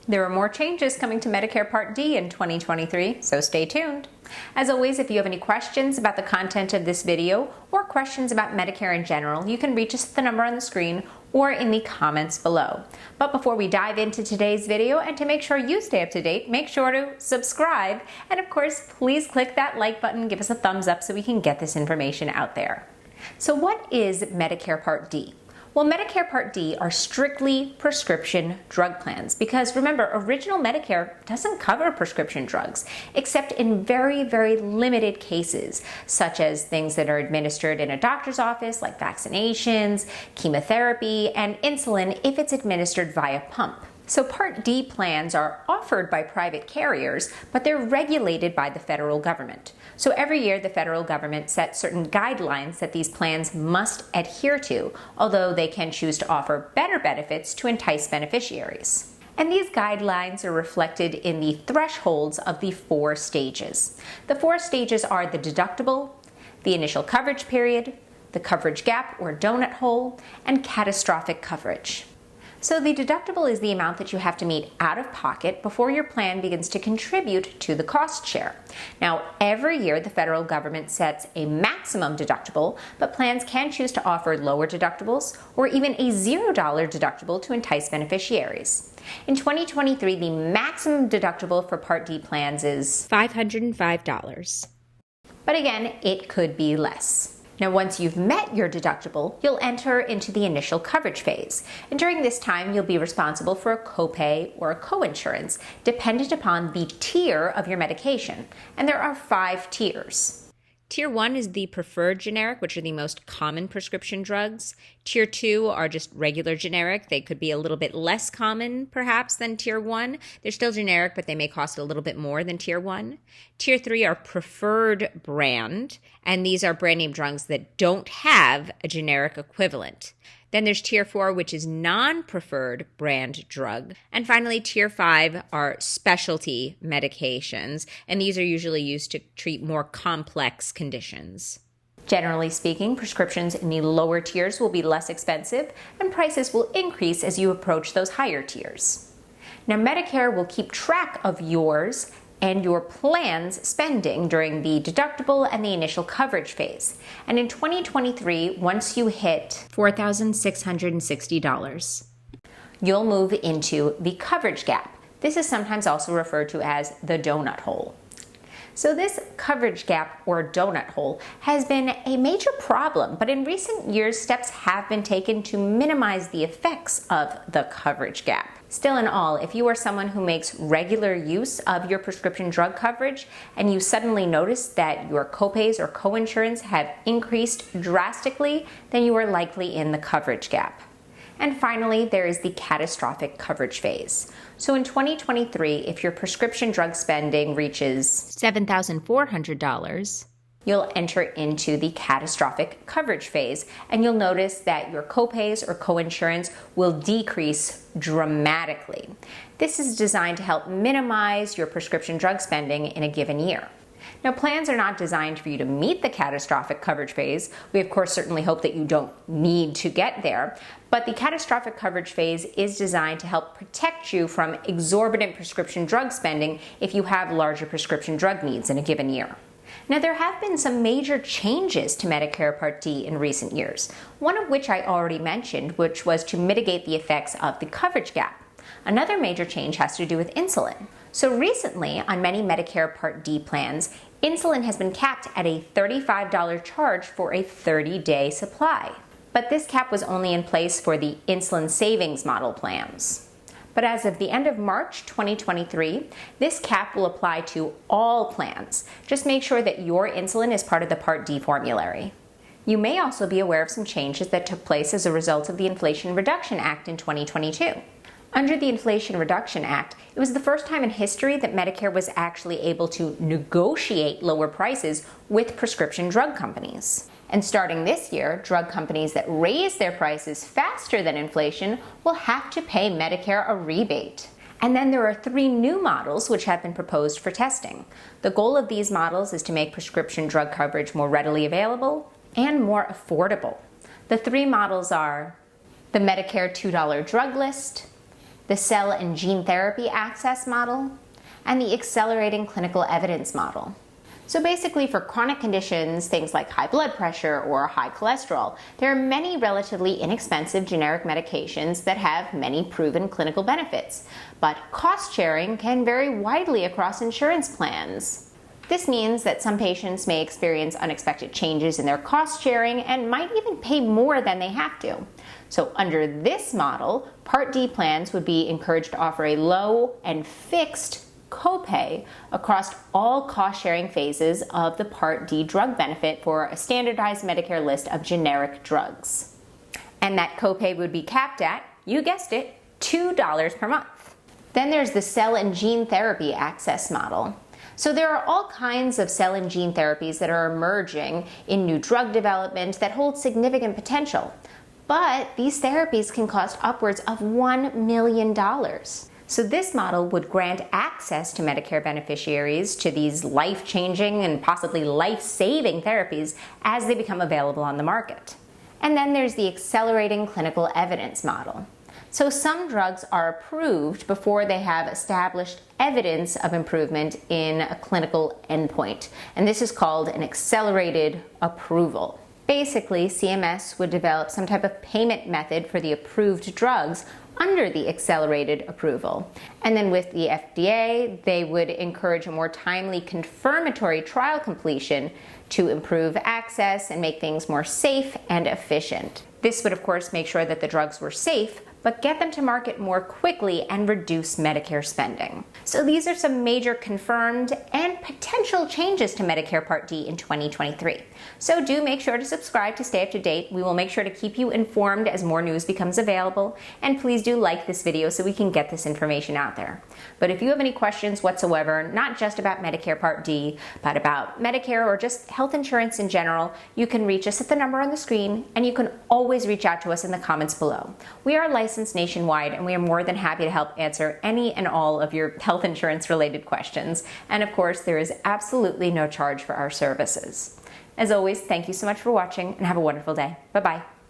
There are more changes coming to Medicare Part D in 2023, so stay tuned. As always, if you have any questions about the content of this video or questions about Medicare in general, you can reach us at the number on the screen or in the comments below. But before we dive into today's video, and to make sure you stay up to date, make sure to subscribe. And of course, please click that like button, give us a thumbs up so we can get this information out there. So what is Medicare Part D? Well, Medicare Part D are strictly prescription drug plans because remember, original Medicare doesn't cover prescription drugs except in very, very limited cases, such as things that are administered in a doctor's office like vaccinations, chemotherapy, and insulin if it's administered via pump. So Part D plans are offered by private carriers, but they're regulated by the federal government. So every year the federal government sets certain guidelines that these plans must adhere to, although they can choose to offer better benefits to entice beneficiaries. And these guidelines are reflected in the thresholds of the 4 stages. The 4 stages are the deductible, the initial coverage period, the coverage gap or donut hole, and catastrophic coverage. So the deductible is the amount that you have to meet out of pocket before your plan begins to contribute to the cost share. Now, every year the federal government sets a maximum deductible, but plans can choose to offer lower deductibles or even a $0 deductible to entice beneficiaries. In 2023, the maximum deductible for Part D plans is $505. But again, it could be less. Now, once you've met your deductible, you'll enter into the initial coverage phase. And during this time, you'll be responsible for a copay or a coinsurance, dependent upon the tier of your medication. And there are 5 tiers. Tier 1 is the preferred generic, which are the most common prescription drugs. Tier 2 are just regular generic. They could be a little bit less common, perhaps, than Tier 1. They're still generic, but they may cost a little bit more than Tier 1. Tier 3 are preferred brand, and these are brand name drugs that don't have a generic equivalent. Then there's Tier 4, which is non-preferred brand drug. And finally, Tier 5 are specialty medications, and these are usually used to treat more complex conditions. Generally speaking, prescriptions in the lower tiers will be less expensive, and prices will increase as you approach those higher tiers. Now, Medicare will keep track of yours and your plan's spending during the deductible and the initial coverage phase. And in 2023, once you hit $4,660, you'll move into the coverage gap. This is sometimes also referred to as the donut hole. So this coverage gap or donut hole has been a major problem, but in recent years, steps have been taken to minimize the effects of the coverage gap. Still in all, if you are someone who makes regular use of your prescription drug coverage and you suddenly notice that your copays or coinsurance have increased drastically, then you are likely in the coverage gap. And finally, there is the catastrophic coverage phase. So in 2023, if your prescription drug spending reaches $7,400, you'll enter into the catastrophic coverage phase, and you'll notice that your copays or coinsurance will decrease dramatically. This is designed to help minimize your prescription drug spending in a given year. Now, plans are not designed for you to meet the catastrophic coverage phase. We, of course, certainly hope that you don't need to get there, but the catastrophic coverage phase is designed to help protect you from exorbitant prescription drug spending if you have larger prescription drug needs in a given year. Now, there have been some major changes to Medicare Part D in recent years, one of which I already mentioned, which was to mitigate the effects of the coverage gap. Another major change has to do with insulin. So recently, on many Medicare Part D plans, insulin has been capped at a $35 charge for a 30-day supply. But this cap was only in place for the Insulin Savings model plans. But as of the end of March 2023, this cap will apply to all plans. Just make sure that your insulin is part of the Part D formulary. You may also be aware of some changes that took place as a result of the Inflation Reduction Act in 2022. Under the Inflation Reduction Act, it was the first time in history that Medicare was actually able to negotiate lower prices with prescription drug companies. And starting this year, drug companies that raise their prices faster than inflation will have to pay Medicare a rebate. And then there are 3 new models which have been proposed for testing. The goal of these models is to make prescription drug coverage more readily available and more affordable. The 3 models are the Medicare $2 drug list, the cell and gene therapy access model, and the accelerating clinical evidence model. So basically, for chronic conditions, things like high blood pressure or high cholesterol, there are many relatively inexpensive generic medications that have many proven clinical benefits, but cost sharing can vary widely across insurance plans. This means that some patients may experience unexpected changes in their cost sharing and might even pay more than they have to. So under this model, Part D plans would be encouraged to offer a low and fixed copay across all cost-sharing phases of the Part D drug benefit for a standardized Medicare list of generic drugs. And that copay would be capped at, you guessed it, $2 per month. Then there's the cell and gene therapy access model. So there are all kinds of cell and gene therapies that are emerging in new drug development that hold significant potential. But these therapies can cost upwards of $1 million. So this model would grant access to Medicare beneficiaries to these life-changing and possibly life-saving therapies as they become available on the market. And then there's the accelerating clinical evidence model. So some drugs are approved before they have established evidence of improvement in a clinical endpoint, and this is called an accelerated approval. Basically, CMS would develop some type of payment method for the approved drugs under the accelerated approval. And then with the FDA, they would encourage a more timely confirmatory trial completion to improve access and make things more safe and efficient. This would, of course, make sure that the drugs were safe, but get them to market more quickly and reduce Medicare spending. So these are some major confirmed and potential changes to Medicare Part D in 2023. So do make sure to subscribe to stay up to date. We will make sure to keep you informed as more news becomes available. And please do like this video so we can get this information out there. But if you have any questions whatsoever, not just about Medicare Part D, but about Medicare or just health insurance in general, you can reach us at the number on the screen, and you can always reach out to us in the comments below. We are licensed nationwide, and we are more than happy to help answer any and all of your health insurance related questions. And of course, there is absolutely no charge for our services. As always, thank you so much for watching and have a wonderful day. Bye-bye.